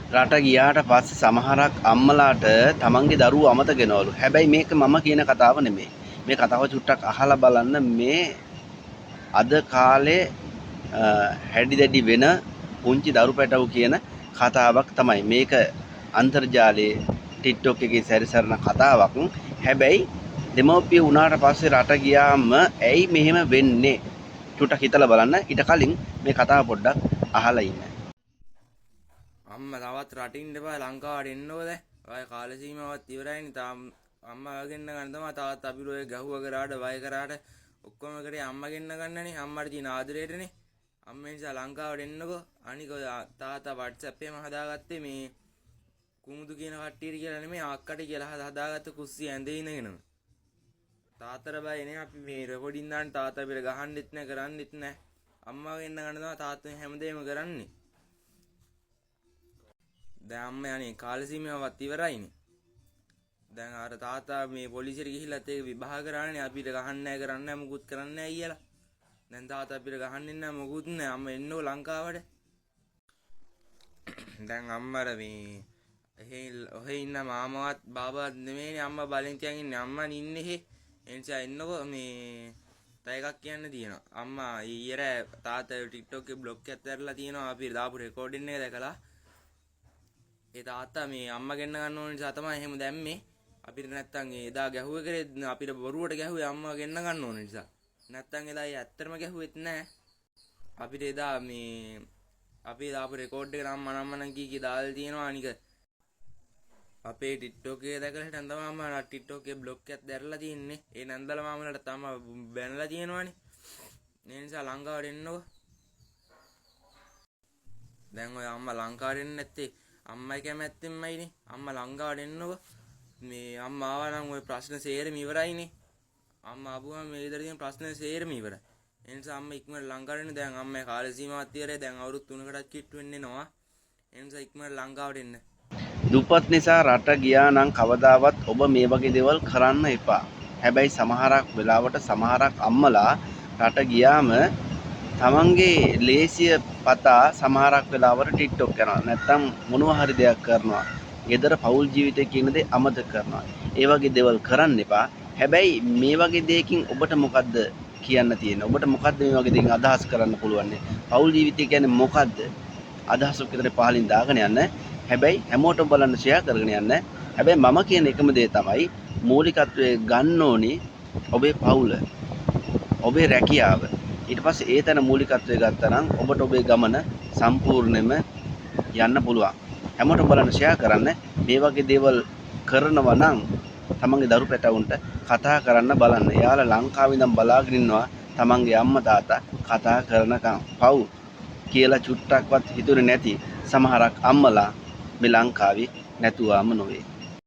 රට ගියාට පස්සේ සමහරක් අම්මලාට තමන්ගේ දරුවෝ අමතක වෙනවලු. හැබැයි මේක මම කියන කතාව නෙමෙයි. මේ කතාව චුට්ටක් අහලා බලන්න. මේ අද කාලේ හැඩි දැඩි වෙන පුංචි දරු පැටවු කියන කතාවක් තමයි. මේක අන්තර්ජාලයේ TikTok එකේ සැරිසරන කතාවක්. හැබැයි දෙමව්පිය වුණාට පස්සේ රට ගියාම ඇයි මෙහෙම වෙන්නේ? චුට්ටක් හිතලා බලන්න. ඊට කලින් මේ කතාව පොඩ්ඩක් අහලා ඉන්න. අම්මා තවත් රටින් එපා ලංකාවට එන්නකෝ දැන්. ඔය කාල සීමාවත් ඉවරයිනේ. තාම අම්මා ගෙන්න ගන්න තමයි තාත් අපි රෝය ගැහුව කරාට වය කරාට ඔක්කොම කරේ අම්මා ගෙන්න ගන්නනේ. අම්මට තියෙන ආදරේටනේ. අම්මා නිසා ලංකාවට එන්නකෝ. අනික තාත්තා WhatsApp එකම හදාගත්තේ මේ කුමුදු කියන කට්ටියට කියලා නෙමෙයි අක්කට කියලා හදාගත්ත කුස්සිය ඇඳේ ඉඳගෙනම. තාත්තට බය නේ අපි මේ රෙකෝඩින් දාන්න තාත්තා අපිට ගහන්නෙත් නැහැ කරන්නෙත් නැහැ. අම්මා ගෙන්න ගන්න තමයි තාත්තා හැමදේම කරන්නේ. දැන් අම්මා යන්නේ කාල සීමාවත් ඉවරයිනේ. දැන් අර තාත්තා මේ පොලිසියට ගිහිල්ලත් ඒක විභාග කරානේ අපිට ගහන්න නැහැ කරන්න නැහැ මුකුත් කරන්න නැහැ කියලා. දැන් තාත්තා අපිට ගහන්නෙ නැහැ මුකුත් නැහැ. අම්මා එන්නෝ ලංකාවට. දැන් අම්මර මේ ඔහේ ඉන්න මාමවත් බාබාත් නෙමෙයිනේ අම්මා බලෙන් තියන් ඉන්නේ. අම්මා ඉන්නේ එහෙ. ඒ නිසා එන්නකෝ මේ තව එකක් කියන්න තියෙනවා. අම්මා ඊයර තාත්තා TikTok එකේ බ්ලොග් එකක් දැරලා තියෙනවා. අපි දාපු රෙකෝඩින් එක දැකලා ඒ තාත්තා මේ අම්මා ගෙන්න ගන්න ඕන නිසා තමයි එහෙම දැම්මේ. අපිට නැත්තම් එදා ගැහුවේ කරේ අපිට බොරුවට ගැහුවේ අම්මා ගෙන්න ගන්න ඕන නිසා. නැත්තම් එදා ඒ ඇත්තටම ගැහුවෙත් නැහැ. අපිට එදා මේ අපි දාපු රෙකෝඩ් එක නම් කී දාලා තියෙනවා. අනික අපේ TikTok එකේ දැකලා හිටන් තමයි අම්මා TikTok එකේ බ්ලොග් එකක් දැරලා තින්නේ. ඒ නන්දල මාමලට තමයි බැනලා තියෙනවානේ. ඒ නිසා ලංකාවට එන්නකෝ. දැන් ඔය අම්මා ලංකාවට එන්නේ නැත්තේ අම්මයි කැමැත්තෙන්මයිනේ. අම්මා ලංකාවට එන්නකෝ. මේ අම්මා ආවා නම් ওই ප්‍රශ්න සේරම ඉවරයිනේ. අම්මා ආපුවම මේ විතර තියෙන ප්‍රශ්න සේරම ඉවරයි. ඒ නිසා අම්මා ඉක්මනට ලංකාවට එන්න. දැන් අම්මේ කාල සීමාවත් ඉවරයි. දැන් අවුරුදු 3කටත් කිට්ටු වෙන්න එනවා. ඒ නිසා ඉක්මනට ලංකාවට එන්න. දුප්පත් නිසා රට ගියා නම් කවදාවත් ඔබ මේ වගේ දේවල් කරන්න එපා. හැබැයි සමහරක් වෙලාවට සමහරක් අම්මලා රට ගියාම තමන්ගේ ලේසිය පතා සමහරක් වෙලාවට TikTok කරනවා. නැත්තම් මොනවා හරි දෙයක් කරනවා. ගෙදර පෞල් ජීවිතය කියන දේ අමතක කරනවා. ඒ වගේ දේවල් කරන්න එපා. හැබැයි මේ වගේ දෙයකින් ඔබට මොකද්ද කියන්න තියෙන්නේ? ඔබට මොකද්ද මේ වගේ දෙයකින් අදහස් කරන්න පුළුවන්? පෞල් ජීවිතය කියන්නේ මොකද්ද? අදහසක් විතර පහලින් දාගෙන යන්න. හැබැයි හැමෝටම බලන්න ෂෙයා කරගෙන යන්න. හැබැයි මම කියන එකම දේ තමයි මූලිකත්වයේ ගන්න ඕනේ ඔබේ පවුල. ඔබේ රැකියාව. ඊට පස්සේ ඒ තැන මූලිකත්වයේ ගත්තා නම් ඔබට ඔබේ ගමන සම්පූර්ණයෙන්ම යන්න පුළුවන්. හැමෝටම බලන්න ෂෙයා කරන්න. මේ වගේ දේවල් කරනවා නම් තමන්ගේ දරු පැටවුන්ට කතා කරන්න බලන්න. එයාලා ලංකාවේ ඉඳන් බලාගෙන ඉන්නවා තමන්ගේ අම්මා තාත්තා කතා කරනකම්. පව් කියලා චුට්ටක්වත් හිතුනේ නැති සමහරක් අම්මලා මේ ලංකාවේ නැතුවම නොවේ.